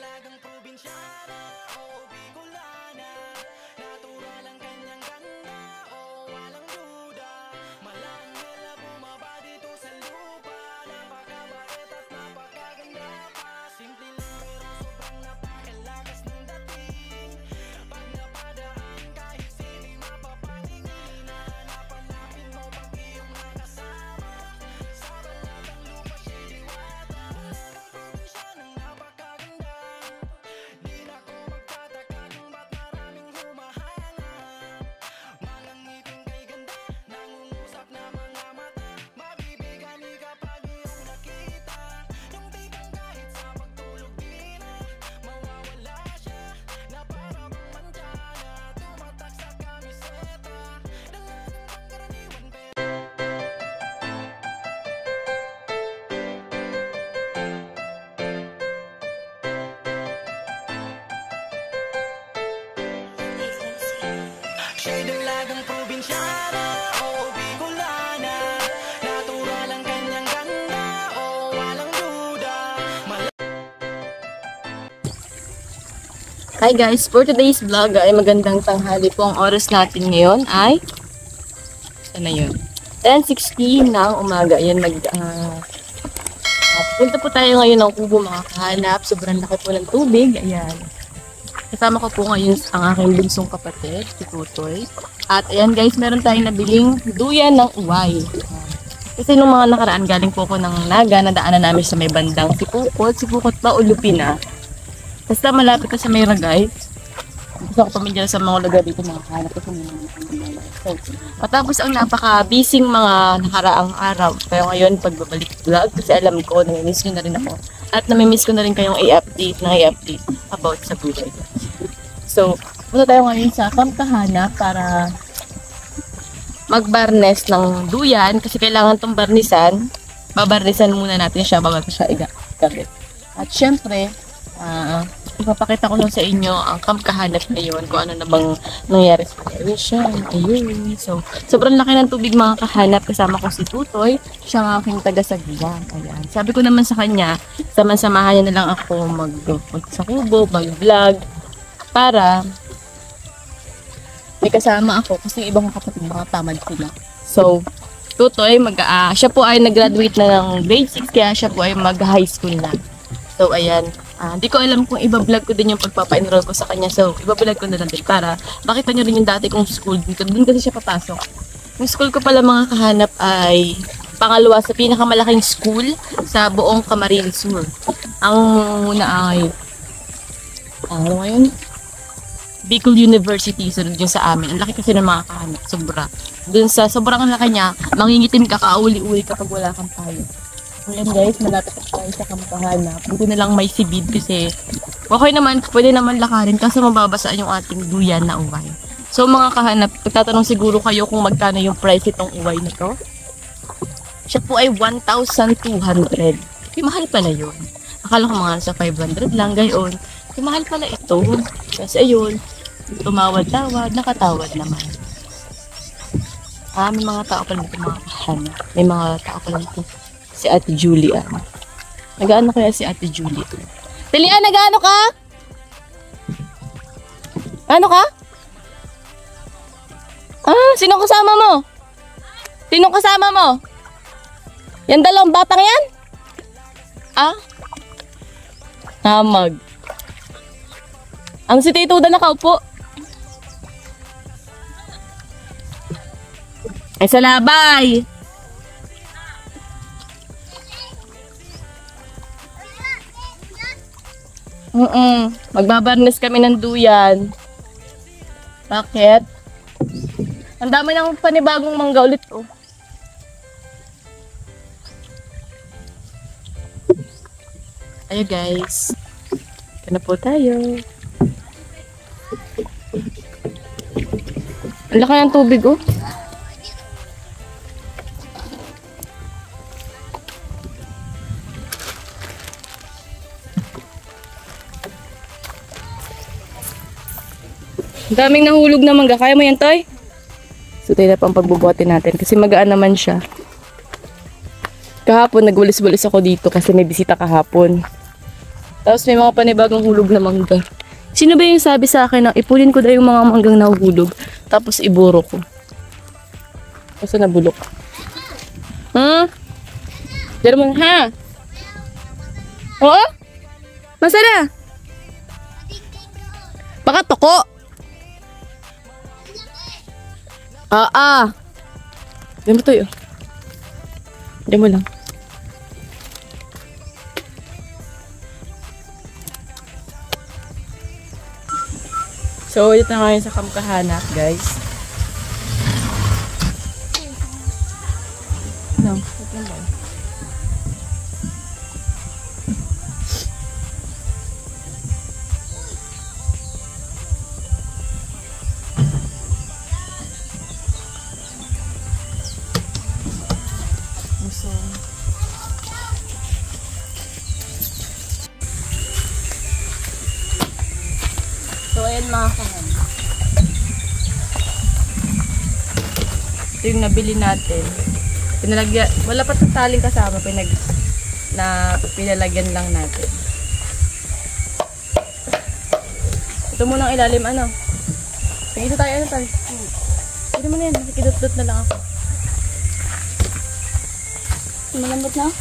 dalagang probinsyana o Bicolana, natural ang kanyang ganda o walang duda. Malanghel na bumaba dito sa lupa, napakabait at napakaganda pa. Simple lang pero sobrang napakalakas ng dating. Pag napadaan kahit sino'y mapapatingin, hanap-hanapin mo pag iyong nakasama. Sa balatang lupa siya'y diwata, dalagang probinsyanang napakaganda. Di na ko magtataka kung ba't maraming humahanap. Mga ngiting kay ganda, nangungusap na mga mata, mabibigani kapag iyong nakita. Yung tipong kahit sa pagtulog di na mawawala siya, na para bang mantyana, tumatak sa kamiseta. Dalagang pangkaraniwan pero siya'y dalagang probinsyana o Bicolana, natural ang kanyang ganda o walang duda. Hi guys, for today's vlog ay magandang tanghali po. Ang oras natin ngayon ay sana yun 10:16 ng umaga. Ayan, punta po tayo ngayon ng kubo mga kahanap. Sobrang laki po ng tubig. Ayan, kasama ko po ngayon ang aking bunsong kapatid, si Tutoy. At ayan guys, meron tayong nabiling duyan ng uway. Kasi nung mga nakaraan, galing po ako ng Naga, nadaanan namin sa may bandang Sipukot pa Ulupina. Basta malapit na sa may Ragay. Gusto ko pamilya sa mga lugar dito mga kahanap ko. So, matapos ang napaka-busy mga nakaraang araw. Kaya ngayon pagbabalik vlog kasi alam ko namimiss ko na rin ako. At namimiss ko na rin kayong i-update about sa buhay. So, punta tayo ngayon sa Camp Kahanap para mag-barnes ng duyan kasi kailangan itong barnisan. Babarnisan muna natin siya bago siya igagawin. At syempre, ipapakita ko lang sa inyo ang Camp Kahanap ngayon kung ano na bang nangyari sa television. Ayun. So, sobrang laki ng tubig mga kahanap. Kasama ko si Tutoy. Siya ang aking taga-sagiyan. Ayan. Sabi ko naman sa kanya, samahan niya na lang ako sa kubo, mag-vlog para may kasama ako kasi ibang kapatid mga tamad sila. So, Tutoy, siya po ay nag-graduate na ng grade 6 kaya siya po ay mag-high school na. So, ayan. Hindi ko alam kung iba-vlog ko din yung pagpapa-enroll ko sa kanya. So, iba-vlog ko na lang din para makita nyo rin yung dati kong school. Doon kasi siya papasok. Yung school ko pala mga kahanap ay pangalawa sa pinakamalaking school sa buong Camarines Sur. Ang muna ay, ano ngayon? Bicol University. So, doon sa amin. Ang laki kasi ng mga kahanap. Sobra. Doon sa sobrang laki niya, mangingitim ka kauli-uli kapag wala kang payo. Ayan guys, malapit na tayo sa Camp Kahanap. Buti na lang may sibid kasi okay naman, pwede naman lakarin kasi mababasaan yung ating duyan na uway. So mga kahanap, pagtatanong siguro kayo kung magkano yung price itong uway na to. Siya po ay 1,200. Okay, mahal pala yun. Akala ko mga sa 500 lang, gayon. Okay, mahal pala ito. Kasi ayun, tumawad-tawad, nakatawad naman. May mga tao pala dito mga kahanap. May mga tao pala dito. Si Ate Julie. Nag-ano kaya si Ate Julie? Tilian, nag-ano ka? Ano ka? Sinong kasama mo? Sinong kasama mo? Yan dalawang batang yan? Namag. Ang si Tito na nakaupo. Ay, sa labay. Magbabarnes kami ng duyan. Bakit? Ang dami ng panibagong mangga ulit oh. Ayo guys. Kaya na po tayo. Ang laki ng tubig oh. Daming nahulog na mangga. Kaya mo yan, Toy? So, tayo na pang pagbubuhatin natin. Kasi magaan naman siya. Kahapon, nagwalis-walis ako dito kasi may bisita kahapon. Tapos may mga panibagong hulog na mangga. Sino ba yung sabi sa akin na ipunin ko daw yung mga manggang nahuhulog, tapos iburo ko? Kasi nabulok. Diyan mo ha? Oo? Masala? Baka toko. Diyan mo to yun. Diyan mo lang. So, dito na ngayon sa Kamkahanak, guys. No, wait lang ba? So, ayan mga kahan. Ito yung nabili natin. Pinalagyan, wala pa taling kasama, pinalagyan lang natin. Ito muna ang ilalim, ano? Sige, tayo, ano tayo? Pwede mo na yan, nakikidot-dot na lang ako. Malambot na?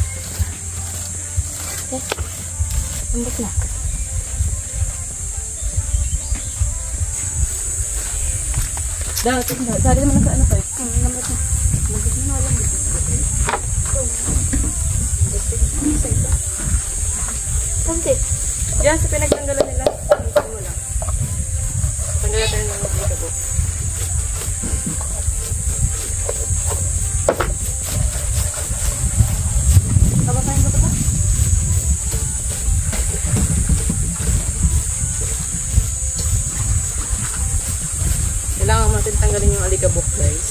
Okay. Lambot na. Dali naman sa ano pa eh. Lambot na. Lambot na, lambot na. Kunti. Diyan sa pinagtanggalan nila. Tanggalan tayo ng magkabo. Kapapain ka pa ba? Kailangan natin tanggalin yung alikabok, guys.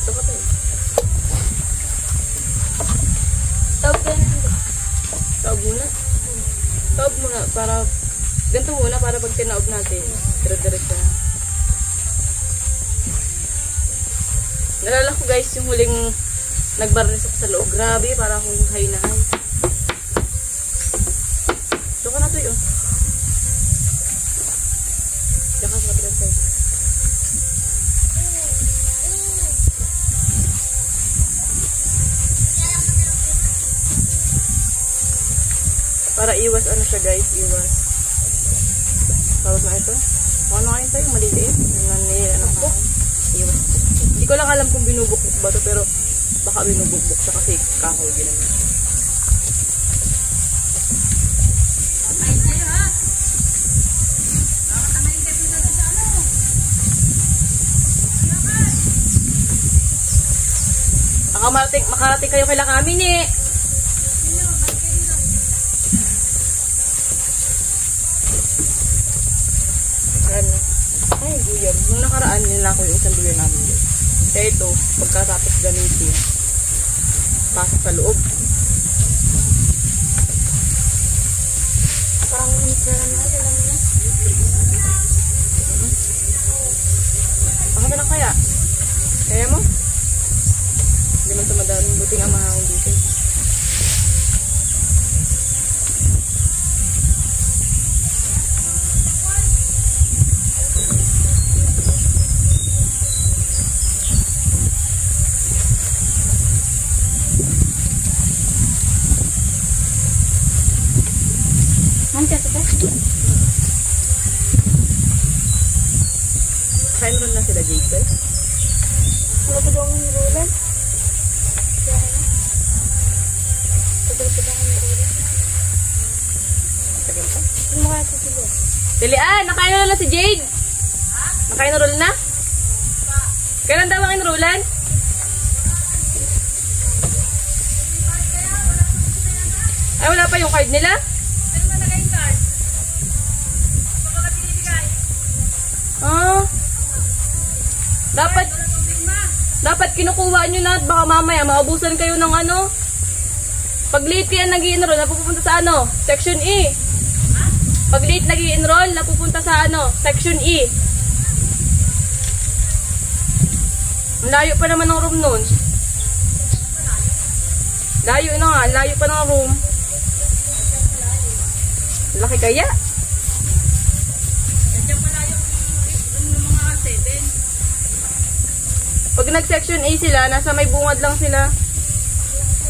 Ito pa tayo. Taob ka na. Taob muna. Taob muna para ganito muna para pag tinaob natin. Dire-diretso na. Nalala ko, guys, yung huling nagbarnis ako sa loob. Grabe, para akong high na high. Ito ka na to yun. Diyan ka sa kabilang side. Para iwas ano siya, guys, iwas. Tawag na ito. Ano kayo tayo? Maliliit. Ano ka? Iwas. Hindi ko lang alam kung binubukbuk ba ito, pero baka binubukbuk siya kasi kahoy din naman. Makarating kayo kailang amin eh. Ay, guyam. Nung nakaraan nila ako yung isang duyan namin yun. Kaya ito, pagkatapos gamitin, pasok sa loob. Parang minitra lang na sila muna. Baka na kaya? Kaya mo? Hindi man tumadaan. Buti nga mahangin dito. Kain ron na sila, Jacob. Ano ba daw ang nirulan? Tagal pa? Ano mo kaya sa sila? Dilian, nakain na si Jade? Nakain na roll na? Kailan daw ang enrollan? Ay, wala pa yung card nila? Ano man nagay yung card? Baka ka pinibigay? Dapat kinukuha nyo na at baka mamaya maubusan kayo ng ano. Pag late kayo nag-i-enroll, napupunta sa ano? Section E. Pag late nag-i-enroll, napupunta sa ano? Section E. Ang layo pa naman ng room nun. Layo na nga, layo pa ng room. Laki kaya. Nandiyan pala yung mga 7. Pag nag-section A sila, nasa may bungad lang sila.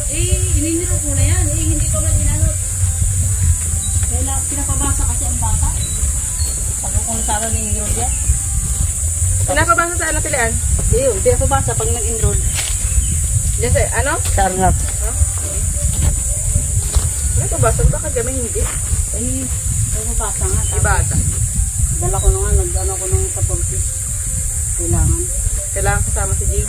Ininiro ko na yan. Hindi pa man inanot. Kaya pinapabasa kasi ang bata. Pag kung nasara ng enroll yan. Pinapabasa sa ano tilian? Iyo, pinapabasa pag nag-enroll. Diyan sa, ano? Sarap. Pinapabasa ba kagami hindi? Pinapabasa nga. Ibata. Dala ko na nga, nag-ano ko nung sa Portis. Kailangan. Kailangan kasama si Jay.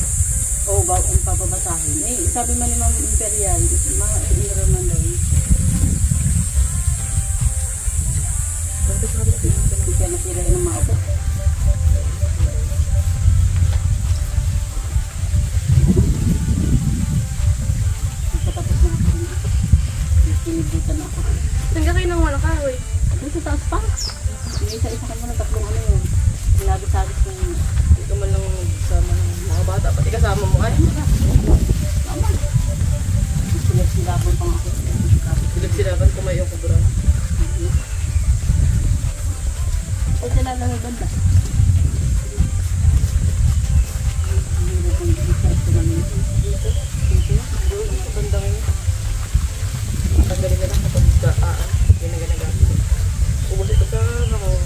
Oo, bago kong papabasahin. Sabi man ni Ma'am Imperial, mga enroll man daw. Hindi kaya nasira ng mga upo. Nagpatapos na ako. Kinibutan na ako. Saan ka kayo ng wala kahoy? Dito taas pa. May isa-isa ka muna, tatlong ano yun. Sinabis-sabis ko yun. Hindi ka man lang sama ng mga bata. Pati kasama mo ay. Tama. Silap-silapon pang ako. Silap-silapan ko may yung kuburan. Ay, sila lang ang banda. Hindi kong isa ito namin. Dito. Bandang yun. Tanggalin na lang kapag kaan. Yan ang ganagamit. Ubus ito sa nakawa.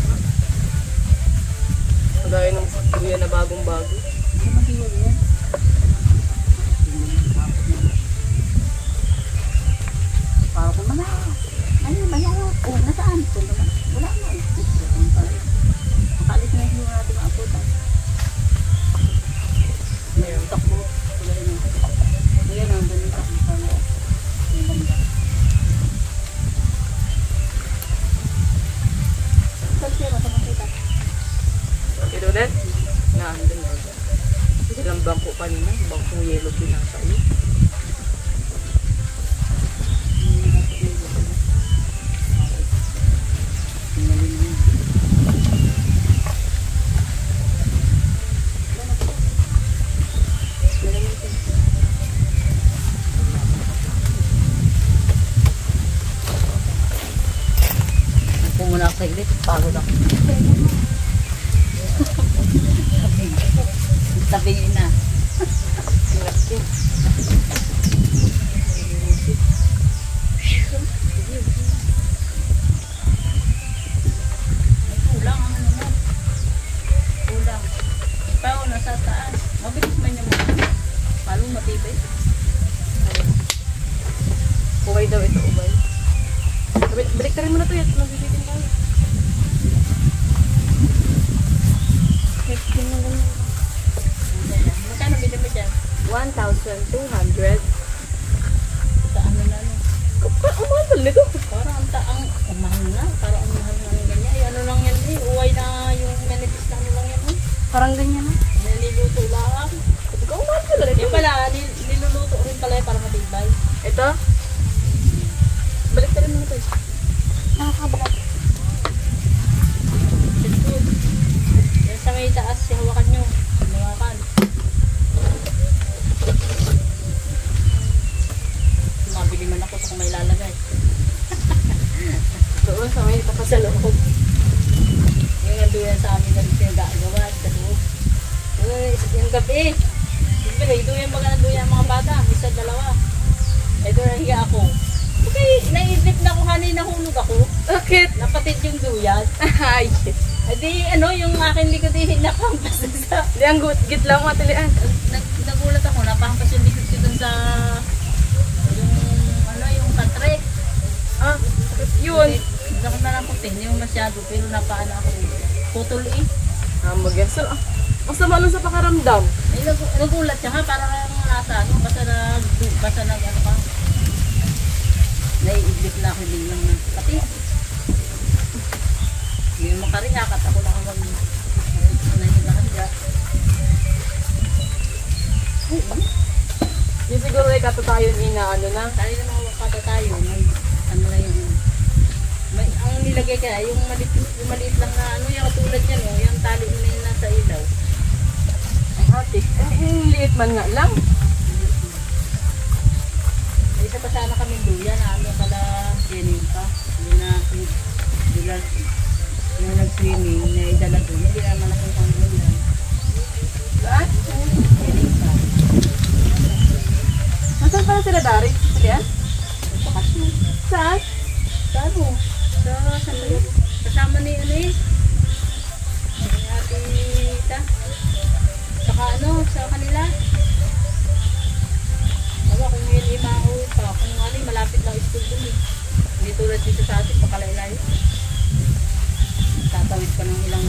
Magaya ng kuya na bagong-bago. Ano magiging yan? Para ko man na. Ayun, bayan. Oh, nasaan? Wala na. Nakalit na yung ating aputan. Ayun. Takbo. Ayan, nandun yung takbo. Saan siya? Masa makita? Ito ulit. Naandun na ulit. Silang bangko kanina. Bangkong yellow pinasa ulit. Muna ako sa ilit, pagod ako. Sabihin na. Kulang ang ano mo. Kulang. Pao, nasa taas. Mabilis man yung mga. Palong matibay. Umay daw ito, umay. Balik tayo muna to yan. Magbibitin tayo. Magkano bilhin mo dyan? 1,200. Sa ano na no? Ang mahal nito. Parang ang taang, mahal na. Parang ang mahal na ng ganyan. Ay, ano lang yan eh. Uway na yung manipis na ano lang yan eh. Parang ganyan na. Niluluto lang. Sabi ko, ang mahal pala nito. Yung pala, niluluto rin pala para matibay. Ito? Balik tayo muna tayo. Nakakabagat. Good. Yan sa may taas, hawakan nyo. Hawakan. Mabili man ako sa kung may lalagay. Doon sa may pakasaloob. Yung nanduyan sa amin na pinagagawa sa loob. Yung gabi, ito yung mga nanduyan mga bata, isa, dalawa. Ito nahiya ako. Okay, naisip na ko kanina hulog ako. Bakit? Napatid yung duyan. Ay, Edi ano, yung akin likod eh, nakampas dun sa... di ang git lang mga tilian. Nagulat ako, napahampas yung likod ko dun sa... Yung ano, yung katrek. Ah, yun. Hindi ako naraputin, yung masyado, pero napaano ako. Putol eh. Ah, mag-gasol. Ah, ang sama nun sa pakaramdam. Ay, nagulat siya ha, parang nasa ano, basta nag ano ka. Naiiglit na ako din lang pati. Yung makarihakat ako lang mag nahihirakan dyan. Yung siguro ay katatayon ina ano na. Tayo na mga wakata tayo, may ano na yun. May, ang nilagay ka, yung maliit lang na ano, yung katulad yan, yung tali mo na yun nasa ilaw. Ang hatik. Eh, liit man nga lang. Ay, isa pa sana kami duyan na ano pala swimming pa. Hindi na nag-swimming na idala doon. Hindi naman ako pang duyan. Saan? Swimming pa. Nasaan pala sila Dari? Saan? Bakasyon. Saan? Saan mo? Kasama ni ano eh. Ni Ate Tita. Saka ano, sa kanila. Wala kung yun mauwi pa. Kung ano eh, malapit lang school dun eh. Hindi tulad dito sa atin, pakalaylay. Tatawid pa ng ilang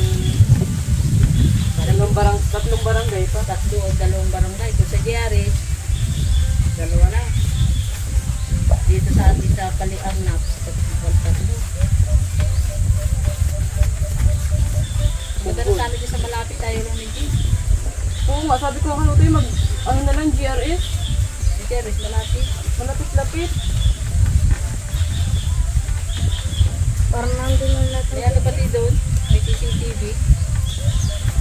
Tatlong barangay pa. tatlo o dalawang barangay. Kung sa Giares, dalawa na. Dito sa atin sa Paliarnap, tatlo. Maganda sana dito sa malapit tayo lang ni G. Oo nga, sabi ko nga tayo ano na lang, GRS. Si Giares, malapit. Malapit-lapit. Parang nandun na natin. May ano pati doon? May CCTV.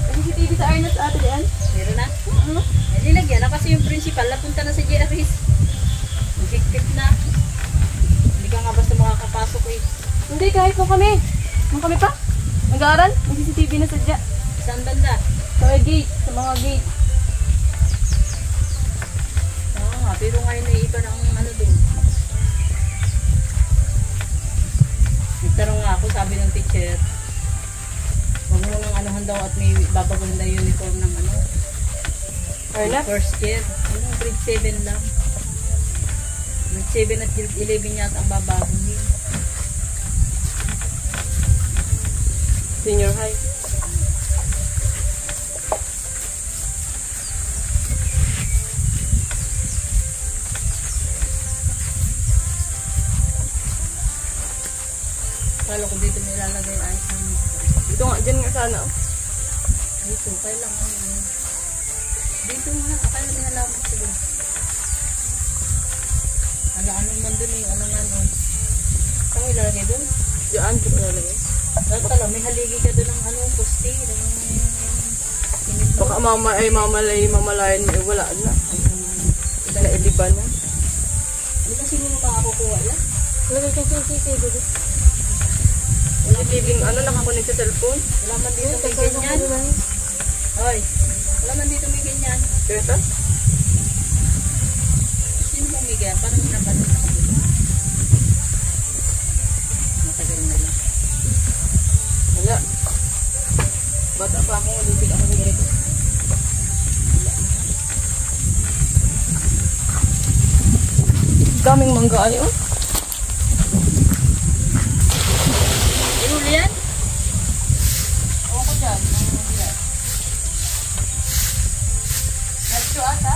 May CCTV sa Arnett ate yan. Meron na? May nilagyan na kasi yung principal napunta na sa GRS. Higpit na. Hindi ka nga basta makakapasok eh. Hindi, kahit nung kami pa. Nag-aaral, may CCTV na sadya. Saan banda? Sa may gate, sa mga gate. Oo nga, pero ngayon ay iba ng ano doon. Nagtanong nga ako, sabi ng teacher, huwag mo nang anuhan daw at may babaguhin na uniform ng ano. Arnett? First year. Ano, grade 7 lang. Grade 7 at grade 11 yata ang babaguhin. Senior high. Kala ko dito may lalagay ay Dito nga, dyan nga sana. dito, kailang ano. Dito nga, akala may halaman ko doon. Anong man doon eh, anong ano. Saan mo ilalagay doon? Diyan, dito lalagay. Dapat pala, may haligi ka doon ng ano, poste, ng Baka mamalayan mo, wala na. Nailiba na. Hindi kasi mo makakukuha yan. Lagay ka CCTV dito. CCTV, nakakonek sa cellphone. Wala man dito may ganyan. Hoy, wala man dito may ganyan. Kaya Sino mo may ganyan? Parang pinabanit ako dito. Matagal na lang. wala. Bata pa ako, lupit ako ng ganito. Daming mangga ay, oh. Ihuli yan? Oo ko dyan. Nacho ata?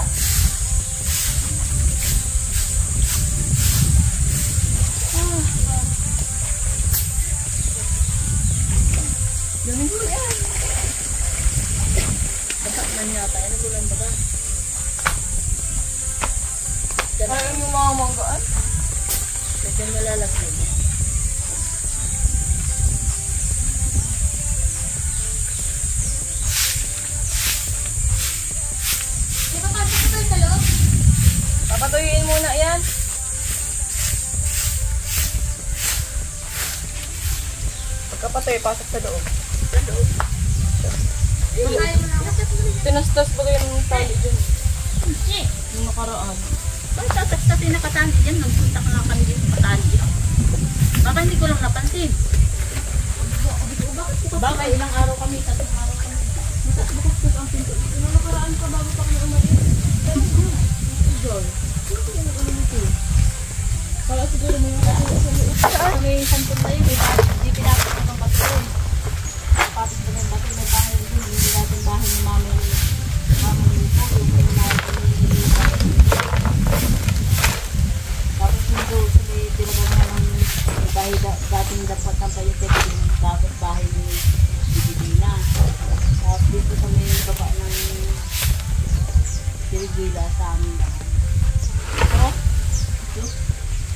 Daming huli yan. Batak man yata. Ano ko lang baga? Parang yung mga manggaan. Diyan malalagay. Papatuyuin muna yan. Pagkapatuyo, pasok sa loob. Sa loob. Tinastas ba yung tali dyan? Yung nakaraan. Bakit tatas-tasin nakatali dyan? Nagpunta ka nga kami dito patali. Baka hindi ko lang napansin. Baka ilang araw kami, 3 araw kami. Bukas ang pinto dito. Nung nakaraan pa bago pa kami umalis. Kala siguro mo yung May sampun tayo, di pinapit ko ng bato. Papit ko ng bato, may bahay din. Hindi natin bahay ni mama ni po. Yung may tapos yung doon, sa may pinagawa ng bahay dating dapat ng payutin yung dapat bahay ni Bibina. Tapos dito sa may baba ng Dirigila sa amin. Ano?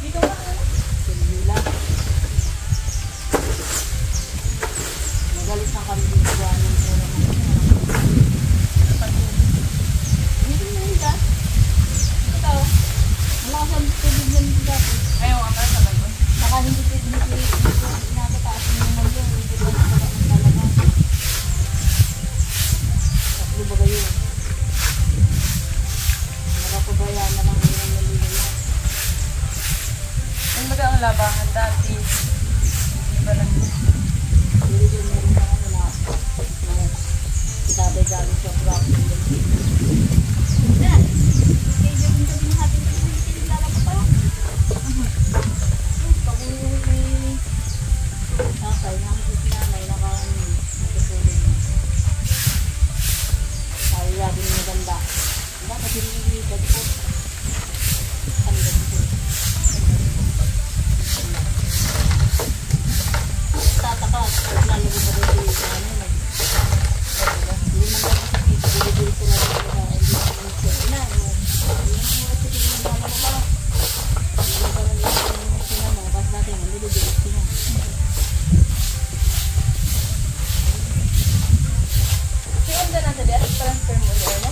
Dito ba? Dirigila. Magalit na kami dito ba ng pera ng dito na nila. Ito. Malakas ang tubig yan Nakataas mo naman yun. Hindi ko lang talaga. Tatlo ba kayo? Nakapabaya na lang yung nalilimutan. Ang maga ang labangan dati. Hindi ba lang Hindi yun meron na ako na tatay galing sa Brock. Tatay, nakikita nanay, nakasulit. Sabi lagi ng maganda. Dapat hindi nilipad ko. Ang ganda. Tataka, lalagay pa rin yung ano, hindi man lang sa kita, bilibili sila rin na hindi naman siya ina. Yung mga sige yung mga ba? Hindi ba lang yung sinama, kasi natin, bilibili sila. Yung ganda natin, di alas transfer mo niya, no?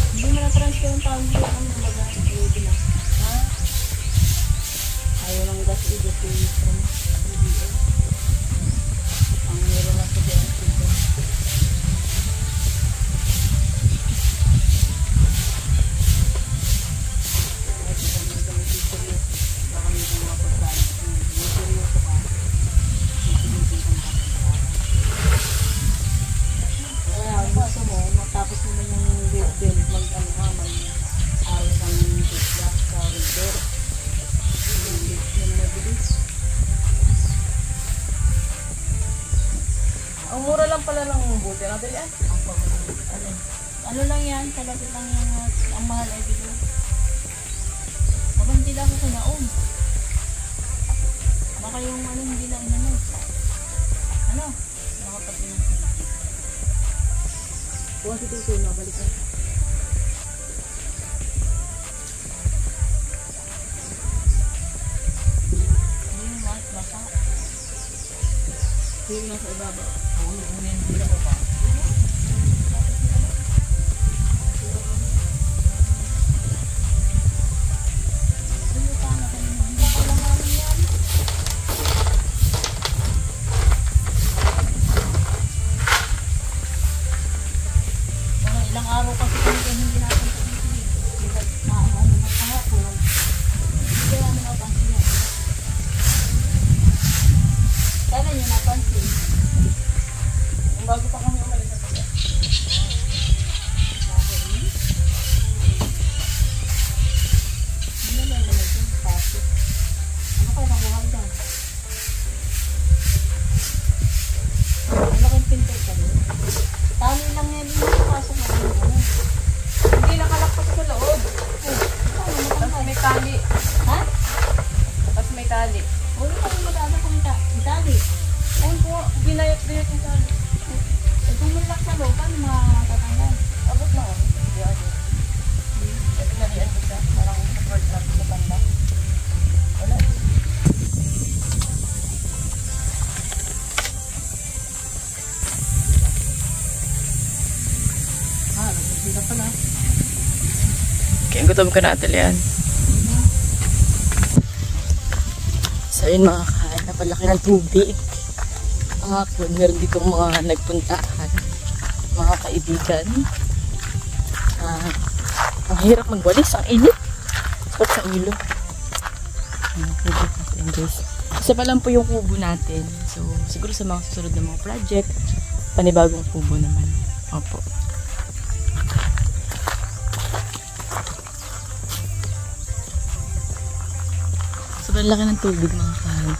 Hindi mo na-transfer yung taon ko, ano talaga, bilibili lang. Ayaw lang gas i-get yung BBL. Ang meron lang sa DNC ko. Ay, di ba may ganun yung seryoso? Baka may mga pagkain. Yung seryoso ka, sisilitin kang kapag. Kaya, ang gusto mo, matapos mo na yung BBL, mag-ano ka, mag-aral kang feedback sa winter. Yung mabilis. Ang mura lang pala ng buti natin yan. Ano lang yan, kalapit lang yung ang mahal ay bigla. Habang hindi lang ako kinaon. Baka yung ano hindi lang inano. Ano? Nakapatinan. Kuha si Tutoy, mabalik na. Ano yung basa? Yung nasa ibabaw. Hindi ako pa. Ilang araw kasi kami hindi natin hindi namin napansin yan. Kailan nyo napansin? Bago pa kami umalis sa taga. Ano na naman ito? Pasok. Ano kayo nakuha dyan? Malaking pinto ka rin. Tali lang yan yung pasok na rin. Hindi nakalak pa sa loob. Tapos may tali. Ha? Tapos may tali. Huwag mo kami mag-ano kung itali. Ayun po, ginayat-gayat yung tali. Eh kung malak sa loob, paano matatanggal? Abot na ako. Hindi ako. Kasi nalian ko siya. Parang support lang sa banda. Wala. Hindi na pala. Kaya gutom ka na atalian. So yun mga kain, napalaki ng tubig. Hapon, meron ditong mga nagpuntahan. Mga kaibigan. Ang hirap magwalis, ang init. Sakit sa ulo. Guys. Isa pa lang po yung kubo natin. So, siguro sa mga susunod na mga project, panibagong kubo naman. Opo. Sobrang laki ng tubig mga kain.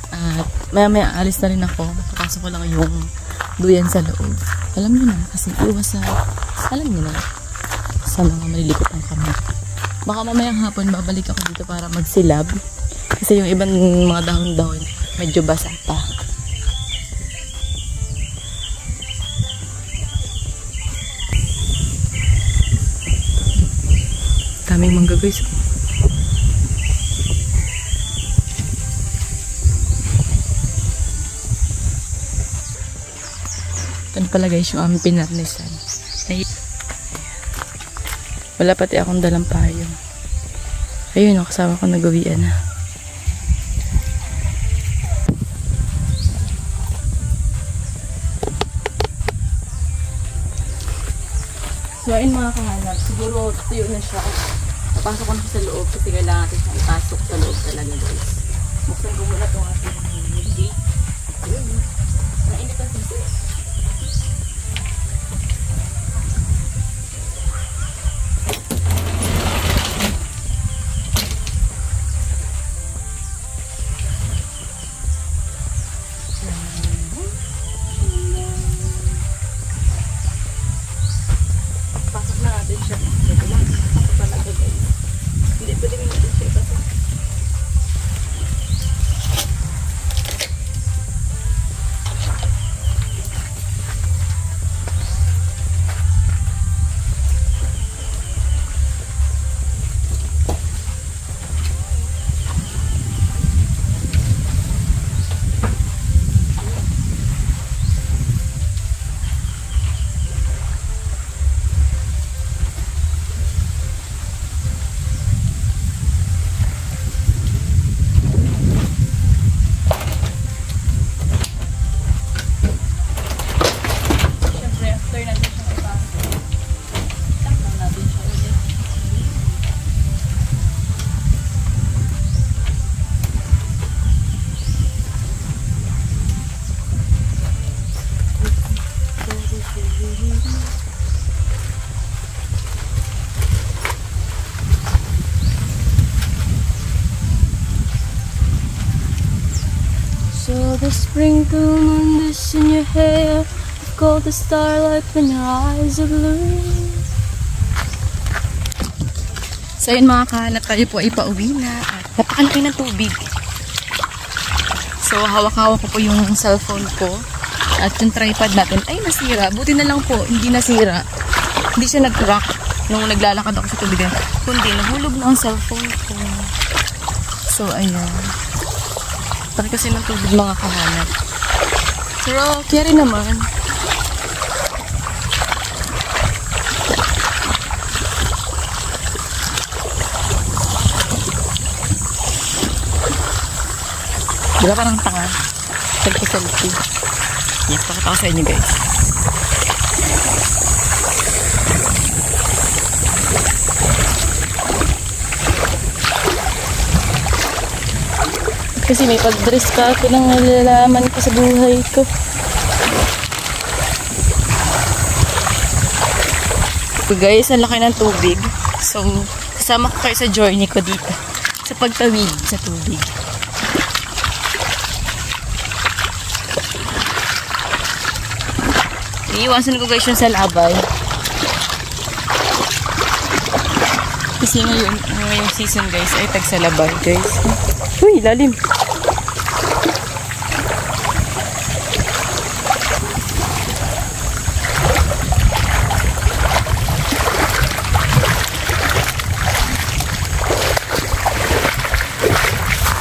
At maya-maya alis na rin ako. Papasok ko lang yung duyan sa loob. Alam niyo na, kasi iwas sa, alam niyo na, sa mga malilikot ng kamay. Baka mamayang hapon babalik ako dito para magsilab. Kasi yung ibang mga dahon-dahon medyo basa pa. Daming mangga guys. Ito pala guys yung aming pinarnisan. Wala pati akong dalang payong. Ayun, kasama ko nagawian na. So, ayun mga kahanap, siguro tuyo na siya. Napasok ko na siya sa loob kasi kailangan natin siyang ipasok sa loob talaga guys. Buksan ko muna itong ating gate. Ayun. Nainit ang sisi. Pasok na natin siya. Ito lang. Pasok talaga guys. Hindi pwede natin siya ipasok. So the sprinkle on this in your hair, gold the starlight when your eyes are blue. So yun mga kahanap, tayo po ay pauwi na at napakalaki ng tubig. So hawak-hawak ko po yung cellphone ko at yung tripod natin ay nasira. Buti na lang po, hindi nasira. Hindi siya nag-crack nung naglalakad ako sa tubig. Kundi nahulog na ang cellphone ko. So ayan. Laki kasi ng tubig mga kahanap. Pero carry naman. Diba parang tanga? Selfie. Yes, pakita ko sa inyo guys. Kasi may pag-dress ka ako ng nalalaman ko sa buhay ko. So guys, ang laki ng tubig. So, kasama ko kayo sa journey ko dito. Sa pagtawid sa tubig. Iiwasan ko guys yung sa labay. Kasi ngayong season guys ay tag sa labay guys. Uy, lalim.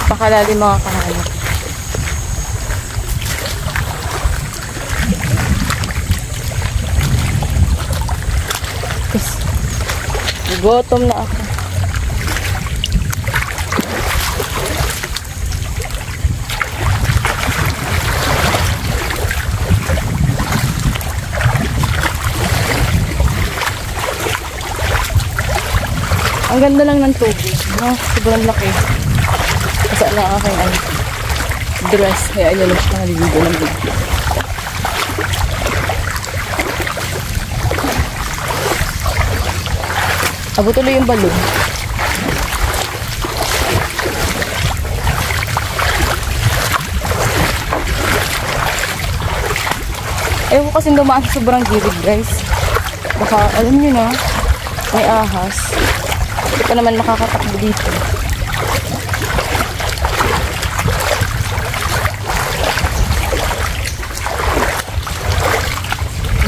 Pakalalim mga kahanap. Gutom na ako. Ang ganda lang ng tubig, no? Sobrang laki. Kasi lang aking dress, kaya ayun lang siya naliligo ng bigla. Abo tuloy yung balon. Ewan ko kasing dumaan sa sobrang gilid guys. Baka alam nyo na, may ahas. Hindi pa naman makakatakbo dito.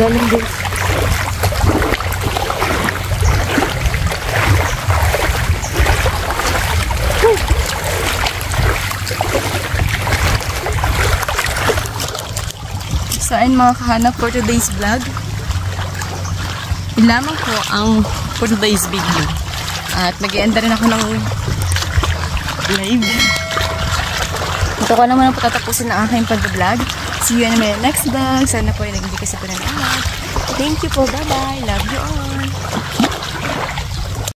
Galing guys. So ayun mga kahanap, for today's vlog, yun lamang po ang for today's video. At mag-i-end rin ako ng live. Ito ko naman ang patatapusin na aking pag-vlog. See you in my next vlog. Sana po ay nag-hindi kasi po ng lahat. Thank you po. Bye-bye. Love you all.